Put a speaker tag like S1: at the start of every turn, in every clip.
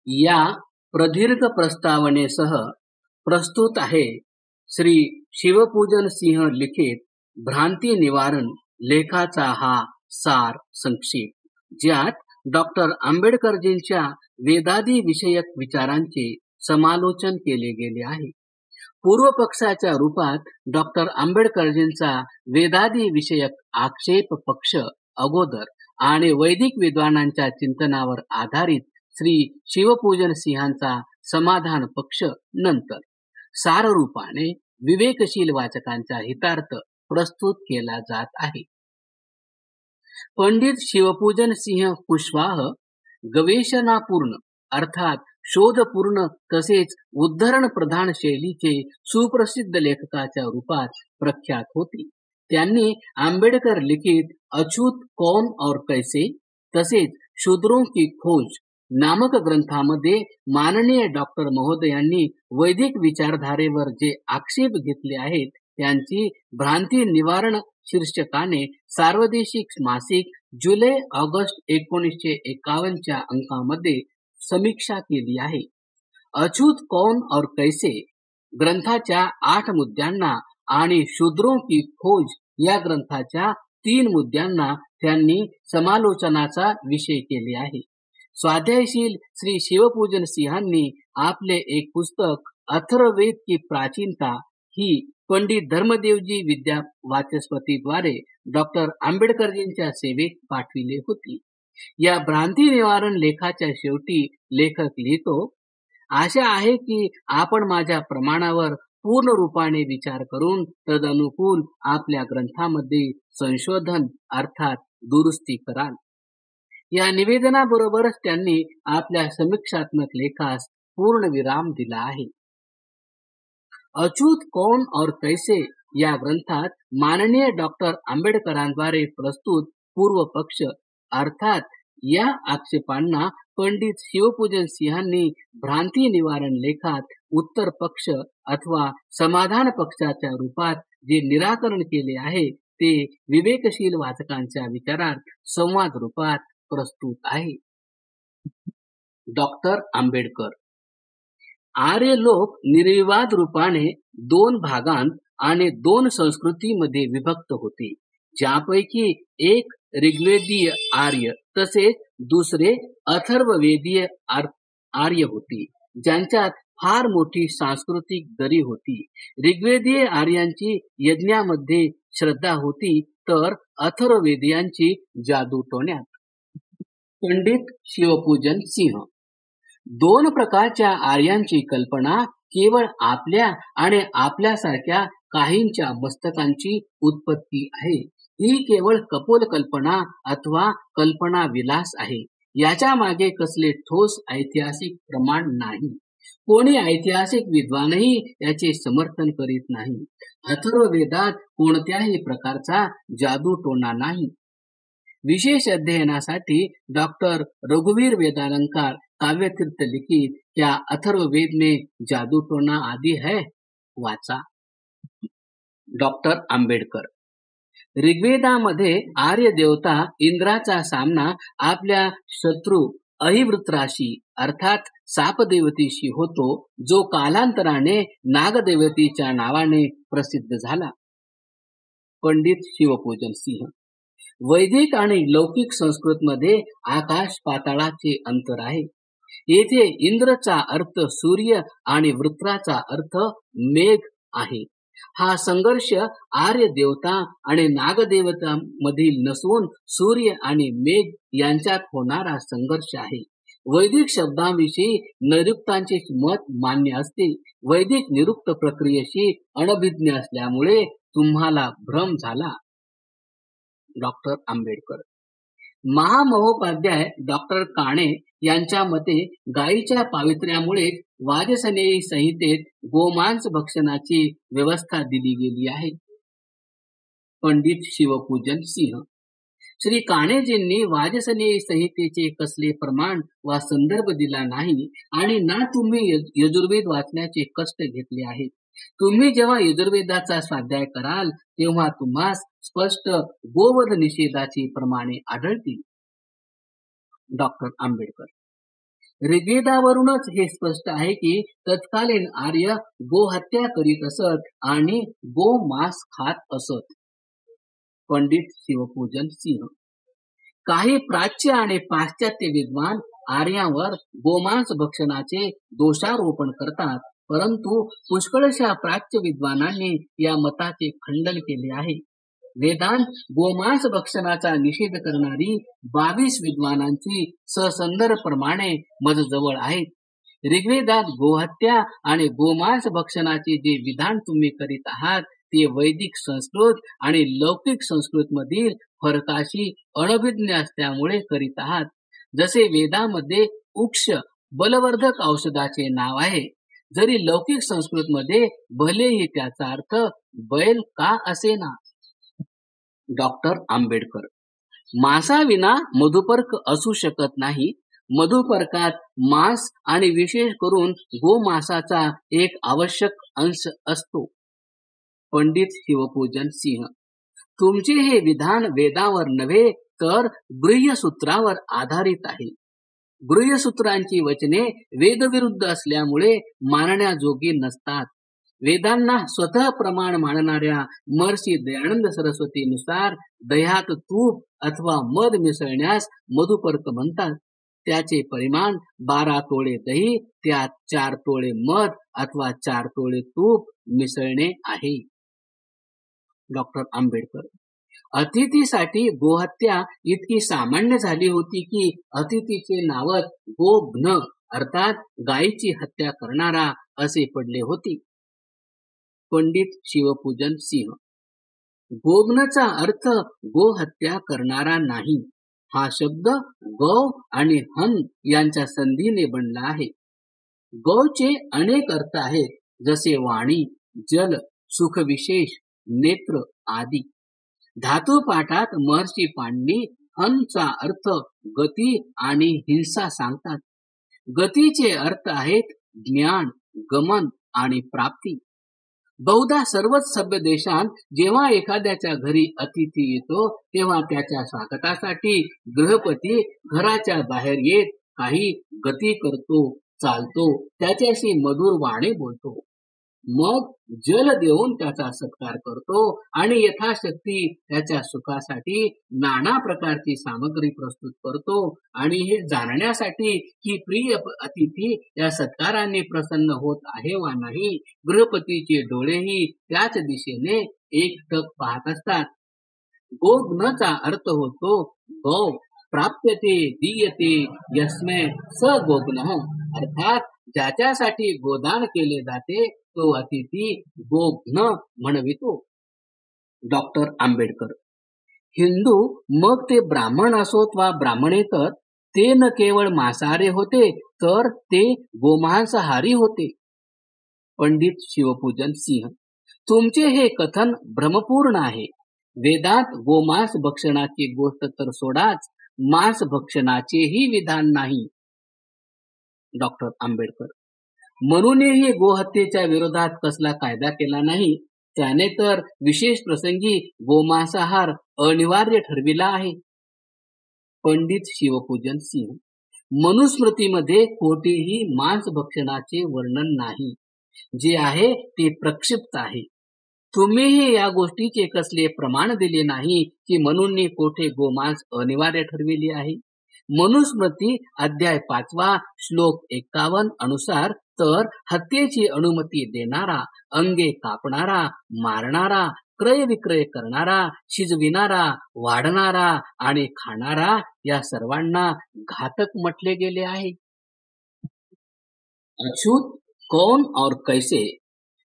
S1: या प्रदीर्घ प्रस्तावनेसह प्रस्तुत आहे श्री शिवपूजन सिंह लिखित भ्रांती निवारण लेखाचा हा सार संक्षेप, ज्यात डॉक्टर आंबेडकरजींच्या वेदादी विषयक विचारांचे समालोचन केले गेले आहे. पूर्व पक्षाच्या रूपात डॉक्टर आंबेडकरजींचा वेदादी विषयक आक्षेप पक्ष अगोदर आणि वैदिक विद्वानांच्या चिंतनावर आधारित श्री शिवपूजन सिंहांचा समाधान पक्ष नंतर साररूपाने विवेकशील वाचकांच्या हितार्थ प्रस्तुत केला जात आहे. पंडित शिवपूजन सिंह कुशवाह गवेषणापूर्ण अर्थात शोधपूर्ण तसेच उद्धरण प्रधान शैलीचे सुप्रसिद्ध लेखकाच्या रूपात प्रख्यात होते. त्यांनी आंबेडकर लिखित अछूत कौन और कैसे तसेच शूद्रों की खोज नामक ग्रंथामध्ये माननीय डॉक्टर महोदयांनी वैदिक विचारधारेवर जे आक्षेप घेतले आहेत त्यांची भ्रांती निवारण शीर्षकाने सार्वदेशिक मासिक जुलै ऑगस्ट 1951 अंकामध्ये समीक्षा केली आहे. अछूत कौन और कैसे ग्रंथाच्या 8 मुद्द्यांना आणि शूद्रों की खोज या ग्रंथाच्या 3 मुद्द्यांना त्यांनी समालोचनाचा विषय केले आहे. स्वाध्यायशील श्री शिवपूजन सिंहांनी आपले एक पुस्तक अथर्ववेद की प्राचीनता ही पंडित धर्मदेवजी विद्या वाचस्पतीद्वारे डॉक्टर आंबेडकरजींच्या सेवेत पाठविले होती. या भ्रांती निवारण लेखाच्या शेवटी लेखक लिहितो, आशा आहे की आपण माझ्या प्रमाणावर पूर्ण रूपाने विचार करून तदनुकूल आपल्या ग्रंथामध्ये संशोधन अर्थात दुरुस्ती कराल. या निवेदनाबरोबरच त्यांनी आपल्या समीक्षात्मक लेखास पूर्ण विराम दिला आहे. अछूत कौन और कैसे या ग्रंथात माननीय डॉक्टर आंबेडकरांद्वारे प्रस्तुत पूर्व पक्ष अर्थात या आक्षेपांना पंडित शिवपूजन सिंहांनी भ्रांती निवारण लेखात उत्तर पक्ष अथवा समाधान पक्षाच्या रूपात जे निराकरण केले आहे ते विवेकशील वाचकांच्या विचारात संवाद रूपात प्रस्तुत आहे. डॉक्टर आंबेडकर आर्य लोक निर्विवाद रूपाने 2 भागांत आणि 2 संस्कृतीमध्ये विभक्त होते, ज्यापैकी एक ऋग्वेदीय आर्य तसेच दुसरे अथर्ववेदीय आर्य होते, ज्यांच्यात फार मोठी सांस्कृतिक दरी होती. ऋग्वेदीय आर्यांची यज्ञामध्ये श्रद्धा होती तर अथर्ववेदीयांची जादूटोण्यात. पंडित शिवपूजन सिंह 2 प्रकारच्या आर्यांची कल्पना केवळ आपल्या आणि आपल्यासारख्या काहींच्या मस्तकांची उत्पत्ती आहे. ही केवळ कपोल कल्पना अथवा कल्पना विलास आहे. याच्या मागे कसले ठोस ऐतिहासिक प्रमाण नाही. कोणी ऐतिहासिक विद्वानही याचे समर्थन करीत नाही. अथर्ववेदात कोणत्याही प्रकारचा जादूटोणा नाही. विशेष अध्ययनासाठी डॉक्टर रघुवीर वेदालंकार काव्यतीर्थ लिखित क्या अथर्ववेद में जादूटोना आदि है वाचा. डॉक्टर आंबेडकर ऋग्वेदामध्ये आर्य देवता इंद्राचा सामना आपल्या शत्रू अहिवृत्राशी अर्थात सापदेवतीशी होतो, जो कालांतराने नागदेवतीच्या नावाने प्रसिद्ध झाला. पंडित शिवपूजन सिंह वैदिक आणि लौकिक संस्कृत मध्ये आकाश पाताळाचे अंतर आहे. येथे इंद्रचा अर्थ सूर्य आणि वृत्राचा अर्थ मेघ आहे. हा संघर्ष आर्य देवता आणि नागदेवता मधील नसून सूर्य आणि मेघ यांच्यात होणारा संघर्ष आहे. वैदिक शब्दांविषयी निरुक्तांचे मत मान्य असते. वैदिक निरुक्त प्रक्रियेशी अनभिज्ञ असल्यामुळे तुम्हाला भ्रम झाला. डॉक्टर आंबेडकर महामहोपाध्याय डॉक्टर काणे यांच्या मते गायीच्या पावित्र्यामुळे वाजसनेयी संहितेत गोमांस भक्षणाची व्यवस्था दिली गेली आहे. पंडित शिवपूजन सिंह श्री काणेजींनी वाजसनेयी संहितेचे कसले प्रमाण वा संदर्भ दिला नाही आणि ना तुम्ही यजुर्वेद वाचण्याचे कष्ट घेतले आहेत. तुम्ही जेव्हा यजुर्वेदाचा स्वाध्याय कराल तेव्हा तुम्हास स्पष्ट गोवध निषेधाची प्रमाणे आढळतील. डॉक्टर आंबेडकर ऋग्वेदावरूनच हे स्पष्ट आहे की तत्कालीन आर्य गोहत्या करीत असत आणि गोमांस खात असत. पंडित शिवपूजन सिंह. काही प्राच्य आणि पाश्चात्य विद्वान आर्यांवर गोमांस भक्षणाचे दोषारोपण करतात, परंतु पुष्कळशा प्राच्य विद्वानांनी या मताचे खंडन केले आहे. वेदांत गोमांस भक्षणाचा निषेध करणारी 22 विद्वानांची ससंदर्भ प्रमाणे मजजवळ आहेत. ऋग्वेदात गोहत्या आणि गोमांस भक्षणाचे जे विधान तुम्ही करीत आहात ते वैदिक संस्कृत आणि लौकिक संस्कृत मधील फरकाशी अनभिज्ञ असल्यामुळे करीत आहात. जसे वेदामध्ये उक्ष बलवर्धक औषधाचे नाव आहे, जरी लौकिक संस्कृत मध्ये भलेही त्याचा अर्थ बैल का असेना. डॉक्टर आंबेडकर. मांसाविना मधुपर्क असू शकत नाही. मधुपर्कात मांस आणि विशेष करून गोमांसाचा एक आवश्यक अंश असतो. पंडित शिवपूजन सिंह. तुमचे हे विधान वेदावर नव्हे तर गृह्यसूत्रावर आधारित आहे. गृह्यसूत्रांची वचने वेदविरुद्ध असल्यामुळे मानण्याजोगी नसतात. वेदांना स्वतः प्रमाण मानणाऱ्या महर्षी दयानंद सरस्वतीनुसार दह्यात तूप अथवा मध मिसळण्यास मधुपर्क म्हणतात. त्याचे परिमाण 12 तोळे दही त्यात 4 तोळे मध अथवा 4 तोळे तूप मिसळणे आहे. डॉक्टर आंबेडकर. अतिथीसाठी गोहत्या इतकी सामान्य झाली होती की अतिथीचे नावच गोघ्न अर्थात गायीची हत्या करणारा असे पडले होते. पंडित शिवपूजन सिंह. गोघ्नचा अर्थ गोहत्या करणारा नाही. हा शब्द गौ आणि हन यांच्या संधीने बनला आहे. गौचे अनेक अर्थ आहेत, जसे वाणी, जल, सुखविशेष, नेत्र आदी. धातुपाठात महर्षी पाणिनी हनचा अर्थ गती आणि हिंसा सांगतात. गतीचे अर्थ आहेत ज्ञान, गमन आणि प्राप्ती. बहुधा सर्वच सभ्य देशांत जेव्हा एखाद्याच्या घरी अतिथी येतो तेव्हा त्याच्या स्वागतासाठी गृहपती घराच्या बाहेर येत काही गती करतो, चालतो, त्याच्याशी मधुर वाणी बोलतो. मग जल देऊन त्याचा सत्कार करतो आणि यथाशक्ती त्याच्या सुखासाठी नाना प्रकारची सामग्री प्रस्तुत करतो. आणि हे जाणण्यासाठी की प्रिय अतिथी या सत्काराने प्रसन्न होत आहे वा नाही, गृहपतीचे डोळेही त्याच दिशेने एकटक पाहत असतात. गोघ्नचा अर्थ होतो गौ. प्राप्यते दीयते यस्मै स गोघ्नः अर्थात ज्याच्यासाठी गोदान केले जाते तो अतिथी गोघ्न म्हणवितो. डॉक्टर आंबेडकर. हिंदू मग ते ब्राह्मण असोत वा ब्राह्मणेतर ते न केवळ मांसाहारी होते तर ते गोमांसाहारी होते. पंडित शिवपूजन सिंह. तुमचे हे कथन भ्रमपूर्ण आहे. वेदात गोमांस भक्षणाची गोष्ट तर सोडाच, मांस भक्षणाचेही विधान नाही. डॉक्टर आंबेडकर. म्हणूनही गोहत्येच्या विरोधात कसला कायदा केला नाही. त्याने तर विशेष प्रसंगी गोमांसाहार अनिवार्य ठरविला आहे. पंडित शिवपूजन सिंह. मनुस्मृतीमध्ये कोठेही मांस भक्षणाचे वर्णन नाही. जे आहे ते प्रक्षिप्त आहे. तुम्हीही या गोष्टीचे कसले प्रमाण दिले नाही की म्हणून कोठे गोमांस अनिवार्य ठरविले आहे. मनुस्मृती अध्याय 5 श्लोक 51 अनुसार तर हत्येची अनुमती देणारा, अंगे कापणारा, मारणारा, क्रय विक्रय करणारा, शिजविणारा, वाढणारा आणि खाणारा या सर्वांना घातक म्हटले गेले आहे. अछूत कौन और कैसे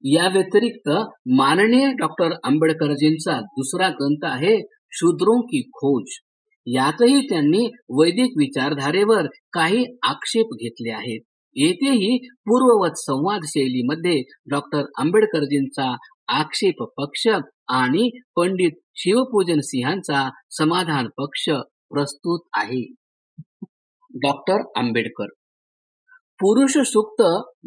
S1: या व्यतिरिक्त माननीय डॉक्टर आंबेडकरजींचा दुसरा ग्रंथ आहे शूद्रों की खोज. यातही त्यांनी वैदिक विचारधारेवर काही आक्षेप घेतले आहेत. येथेही पूर्ववत संवाद शैलीमध्ये डॉक्टर आंबेडकरजींचा आक्षेप पक्ष आणि पंडित शिवपूजन सिंहांचा समाधान पक्ष प्रस्तुत आहे. डॉक्टर आंबेडकर. पुरुष सूक्त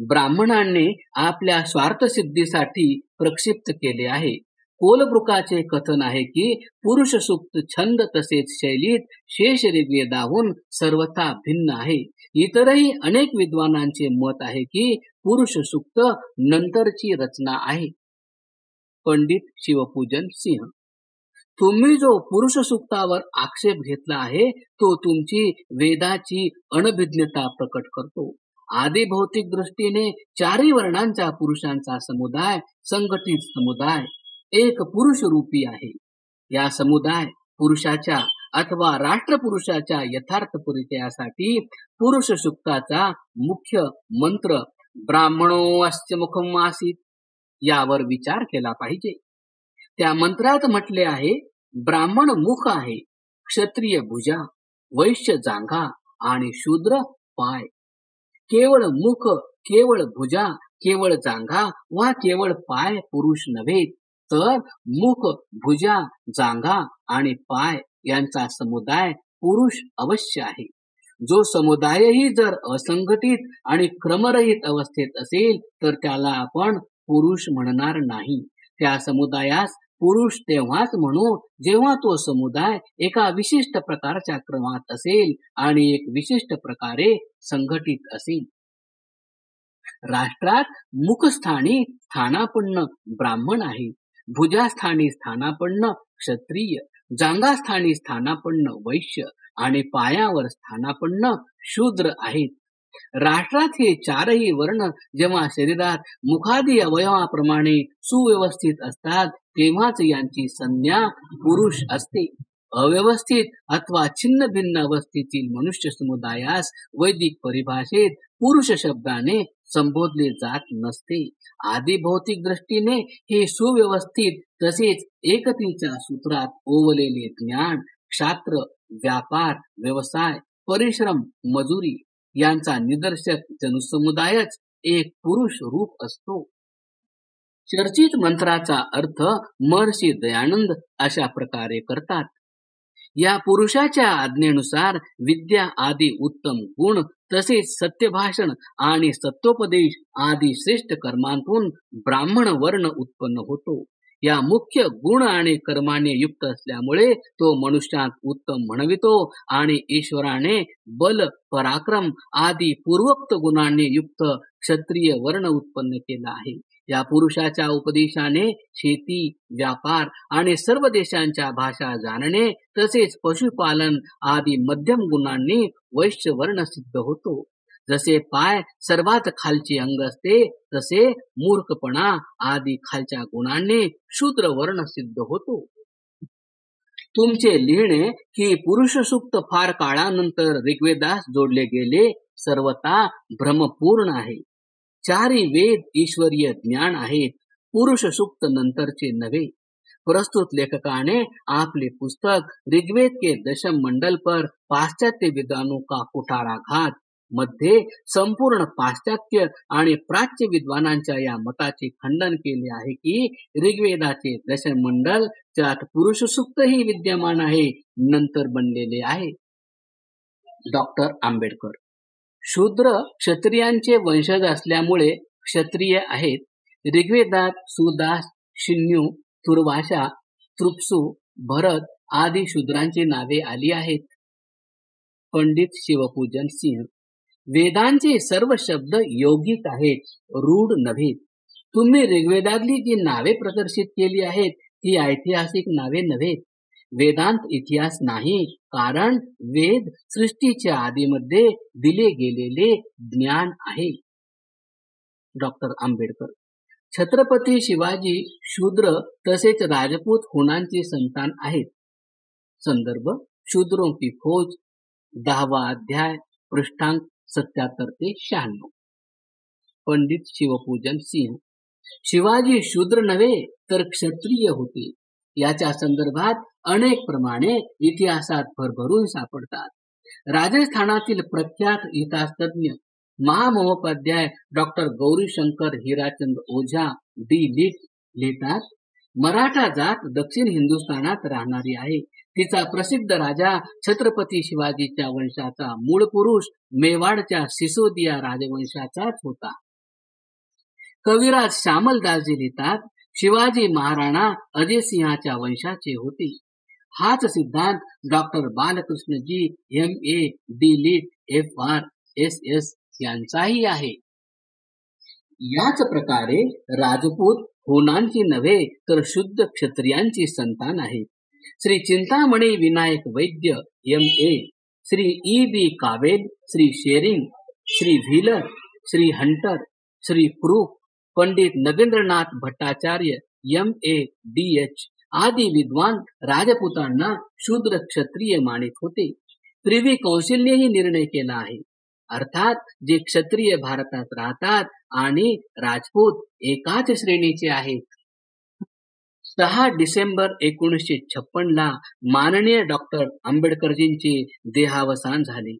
S1: ब्राह्मणांनी आपल्या स्वार्थसिद्धीसाठी प्रक्षिप्त केले आहे. कोलब्रुकाचे कथन आहे की पुरुष सूक्त छंद तसेच शैलीत शेष ऋग्वेदाहून सर्वथा भिन्न आहे. इतरही अनेक विद्वानांचे मत आहे की पुरुष सूक्त नंतरची रचना आहे. पंडित शिवपूजन सिंह, तुम्ही जो पुरुष सूक्तावर आक्षेप घेतला आहे तो तुमची वेदाची अनभिज्ञता प्रकट करतो. आदी भौतिक दृष्टीने चारही वर्णांच्या पुरुषांचा समुदाय संघटित समुदाय एक पुरुष रूपी आहे. या समुदाय पुरुषाच्या अथवा राष्ट्रपुरुषाच्या यथार्थ परिचयासाठी पुरुष सूक्ताचा मुख्य मंत्र ब्राह्मणो अस्य मुखम आसीत यावर विचार केला पाहिजे. त्या मंत्रात म्हटले आहे, ब्राह्मण मुख आहे, क्षत्रिय भुजा, वैश्य जांघा आणि शूद्र पाय. केवळ मुख, केवळ भुजा, केवळ जांघा वा केवळ पाय पुरुष नव्हे, तर मुख, भुजा, जांघा आणि पाय यांचा समुदाय पुरुष अवश्य आहे. जो समुदायही जर असंघटित आणि क्रमरहित अवस्थेत असेल तर त्याला आपण पुरुष म्हणणार नाही. त्या समुदायास पुरुष तेव्हाच म्हणू जेव्हा तो समुदाय एका विशिष्ट प्रकारच्या क्रमात असेल आणि एक विशिष्ट प्रकारे संघटित असेल. राष्ट्रात मुखस्थानी स्थानापन्न ब्राह्मण आहे, भुजास्थानी स्थानापन्न क्षत्रिय, जांघास्थानी स्थानापन्न वैश्य आणि पायावर स्थानापन्न शूद्र आहेत. राष्ट्रात हे चारही वर्ण जेव्हा शरीरात मुखादी अवयवाप्रमाणे सुव्यवस्थित असतात तेव्हाच यांची संज्ञा पुरुष असते. अव्यवस्थित अथवा छिन्न भिन्न अवस्थेतील मनुष्य समुदायास वैदिक परिभाषेत पुरुष शब्दाने संबोधले जात नसते. आदी भौतिक दृष्टीने हे सुव्यवस्थित तसेच एकतेच्या सूत्रात ओवलेले ज्ञान, क्षात्र, व्यापार, व्यवसाय, परिश्रम, मजुरी यांचा निदर्शक जनसमुदायच एक पुरुष रूप असतो. चर्चित मंत्राचा अर्थ महर्षी दयानंद अशा प्रकारे करतात. या पुरुषाच्या आज्ञेनुसार विद्या आदी उत्तम गुण तसेच सत्यभाषण आणि सत्योपदेश आदी श्रेष्ठ कर्मांतून ब्राह्मण वर्ण उत्पन्न होतो. या मुख्य गुण आणि कर्माने युक्त असल्यामुळे तो मनुष्यात उत्तम म्हणवितो आणि ईश्वराने बल, पराक्रम आदी पूर्वोक्त गुणांनी युक्त क्षत्रिय वर्ण उत्पन्न केला आहे. या पुरुषाच्या उपदेशाने शेती, व्यापार आणि सर्व देशांच्या भाषा जाणणे तसेच पशुपालन आदी मध्यम गुणांनी वैश्य वर्ण सिद्ध होतो. जसे पाय सर्वात खालचे अंग असते तसे मूर्खपणा आदी खालच्या गुणांनी शूद्र वर्ण सिद्ध होतो. तुमचे लिहिणे की पुरुष सूक्त फार काळानंतर ऋग्वेदास जोडले गेले सर्वथा भ्रमपूर्ण आहे. चारही वेद ईश्वरीय ज्ञान आहेत, पुरुष सूक्त नंतरचे नव्हे. प्रस्तुत लेखकाने आपले पुस्तक ऋग्वेद के दशम मंडल पर पाश्चात्य विद्वानों का कुठाराघात मध्ये संपूर्ण पाश्चात्य आणि प्राच्य विद्वानांच्या या मताचे खंडन केले आहे की ऋग्वेदाचे दशम मंडल त्यात पुरुष सूक्तही विद्यमान आहे, नंतर बनलेले आहे. डॉक्टर आंबेडकर, शूद्र क्षत्रियांचे वंशज असल्यामुळे क्षत्रिय आहेत. ऋग्वेदात सुदास, शिन्यू, तुर्वाशा, तृप्सू, भरत आदी शूद्रांची नावे आली आहेत. पंडित शिवपूजन सिंह, वेदांचे सर्व शब्द यौगिक आहेत, रूढ नव्हे. तुम्ही ऋग्वेदातली जी नावे प्रदर्शित केली आहेत ती ऐतिहासिक नावे नव्हे. वेदांत इतिहास नाही, कारण वेद सृष्टीच्या आदीमध्ये दिले गेलेले ज्ञान आहे. डॉक्टर आंबेडकर, छत्रपती शिवाजी शूद्र तसेच राजपूत हुणांचे संतान आहेत. संदर्भ शूद्रों की खोज 10वा अध्याय पृष्ठांक 77 ते 96. पंडित शिवपूजन सिंह, शिवाजी शूद्र नव्हे तर क्षत्रिय होते. याच्या संदर्भात अनेक प्रमाणे इतिहासात भरभरून सापडतात. राजस्थानातील प्रख्यात इतिहासतज्ञ महामहोपाध्याय doctor Gaurishankar Hirachand Ojha D Litt लिहितात, मराठा जात दक्षिण हिंदुस्थानात राहणारी आहे. तिचा प्रसिद्ध राजा छत्रपती शिवाजीच्या वंशाचा मूळ पुरुष मेवाडच्या सिसोदिया राजवंशाचाच होता. कविराज श्यामलदासजी लिहितात, शिवाजी महाराणा अजयसिंहाच्या वंशाचे होते. हाच सिद्धांत डॉक्टर बालकृष्णजी MA D.Litt FR.SS यांचाही आहे. याच प्रकारे राजपूत होनांची नव्हे तर शुद्ध क्षत्रियांची संतान आहेत. Shri Chintamani Vinayak Vaidya MA, Shri E.B. Cowell, Shri Sherring, Shri Wheeler, Shri Hunter, Shri प्रूफ, पंडित नगेंद्रनाथ भट्टाचार्य MA DH आदी विद्वान राजपुतांना शूद्र क्षत्रिय मानित होते. प्रिव्ही कौन्सिलनेही निर्णय केला आहे. अर्थात जे क्षत्रिय भारतात राहतात आणि राजपूत एकाच श्रेणीचे आहेत. 6 डिसेंबर 1956 माननीय डॉक्टर आंबेडकरजींचे देहावसान झाले.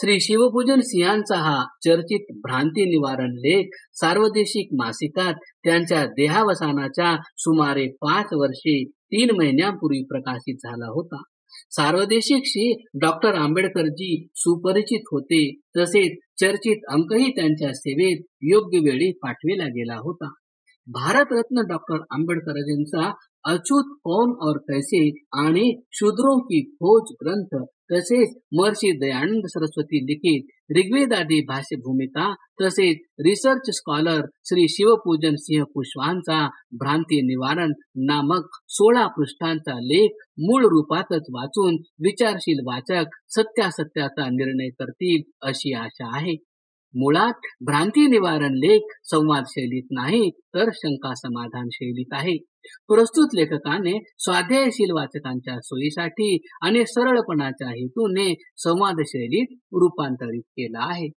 S1: श्री शिवपूजन सिंहांचा हा चर्चित भ्रांती निवारण लेख सार्वदेशिक मासिकात त्यांच्या देहावसानाच्या सुमारे 5 वर्षे 3 महिन्यांपूर्वी प्रकाशित झाला होता. सार्वदेशिकशी डॉक्टर आंबेडकरजी सुपरिचित होते. तसेच चर्चित अंकही त्यांच्या सेवेत योग्य वेळी पाठविला गेला होता. भारतरत्न डॉक्टर आंबेडकरजींचा अछूत कौन और कैसे आणि शूद्रों की खोज ग्रंथ तसेच महर्षी दयानंद सरस्वती लिखित ऋग्वेदादी भाष्य भूमिका तसेच रिसर्च स्कॉलर श्री शिवपूजन सिंह कुशवाहांचा भ्रांती निवारण नामक 16 पृष्ठांचा लेख मूळ रूपातच वाचून विचारशील वाचक सत्यासत्याचा निर्णय करतील अशी आशा आहे. मुळात भ्रांती निवारण लेख संवाद शैलीत नाही तर शंका समाधान शैलीत आहे. प्रस्तुत लेखकाने स्वाध्यायशील वाचकांच्या सोयीसाठी आणि सरळपणाच्या हेतूने संवाद शैलीत रूपांतरित केला आहे.